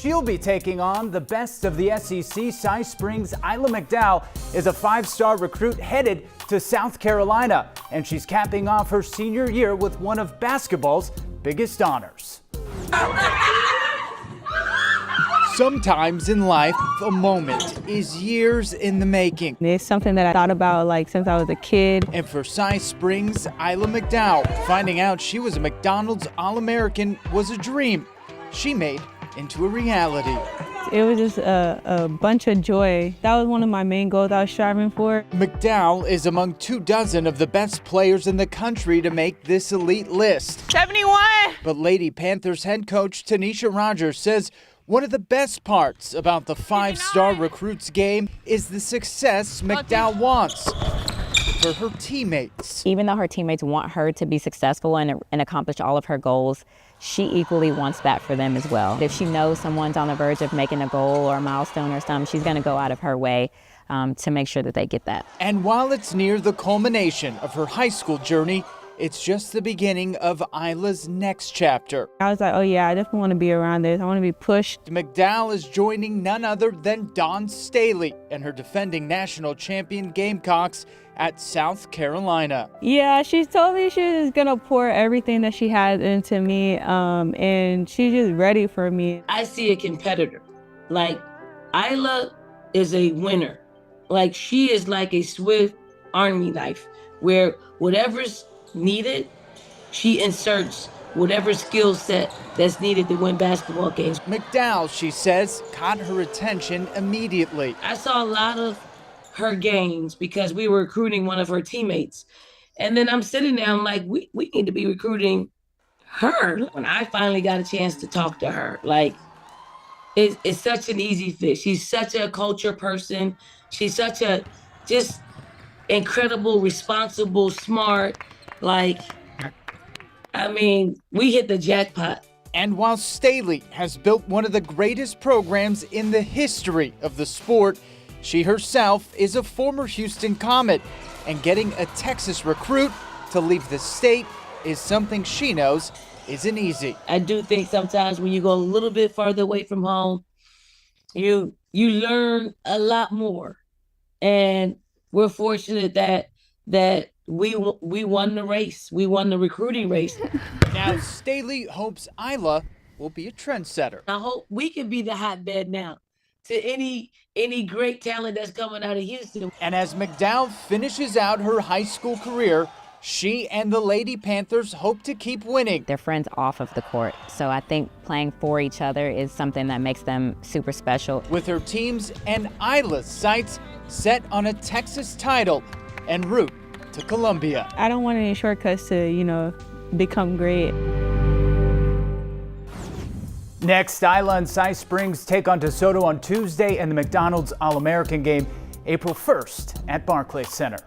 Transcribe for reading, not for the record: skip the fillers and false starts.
she'll be taking on the best of the SEC. Cypress Springs Ayla McDowell is a 5-star recruit headed to South Carolina, and she's capping off her senior year with one of basketball's biggest honors. Sometimes in life, a moment is years in the making. It's something that I thought about since I was a kid. And for Cypress Springs Ayla McDowell, finding out she was a McDonald's All-American was a dream she made into a reality. It was just a bunch of joy. That was one of my main goals I was striving for. McDowell is among 24 of the best players in the country to make this elite list. 71! But Lady Panthers head coach Tanisha Rogers says one of the best parts about the 5-star recruits game is the success McDowell wants for her teammates. Even though her teammates want her to be successful and accomplish all of her goals, she equally wants that for them as well. If she knows someone's on the verge of making a goal or a milestone or something, she's going to go out of her way to make sure that they get that. And while it's near the culmination of her high school journey, it's just the beginning of Ayla's next chapter. I was like, oh yeah, I definitely want to be around this. I want to be pushed. McDowell is joining none other than Dawn Staley and her defending national champion Gamecocks at South Carolina. Yeah, she told me she was going to pour everything that she had into me, and she's just ready for me. I see a competitor. Ayla is a winner. She is like a swift army knife, where whatever's needed, she inserts whatever skill set that's needed to win basketball games. McDowell, she says, caught her attention immediately. I saw a lot of her games because we were recruiting one of her teammates. And then I'm sitting there, I'm like, we need to be recruiting her. When I finally got a chance to talk to her, it's such an easy fit. She's such a culture person. She's such a just incredible, responsible, smart. We hit the jackpot. And while Staley has built one of the greatest programs in the history of the sport, she herself is a former Houston Comet, and getting a Texas recruit to leave the state is something she knows isn't easy. I do think sometimes when you go a little bit further away from home, you learn a lot more. And we're fortunate that we won the race. We won the recruiting race. Now, Staley hopes Ayla will be a trendsetter. I hope we can be the hotbed now to any great talent that's coming out of Houston. And as McDowell finishes out her high school career, she and the Lady Panthers hope to keep winning. They're friends off of the court, so I think playing for each other is something that makes them super special. With her teams and Ayla's sights set on a Texas title en route to Columbia. I don't want any shortcuts to, become great. Next, Ayla and Cypress Springs take on DeSoto on Tuesday, and the McDonald's All-American game April 1st at Barclays Center.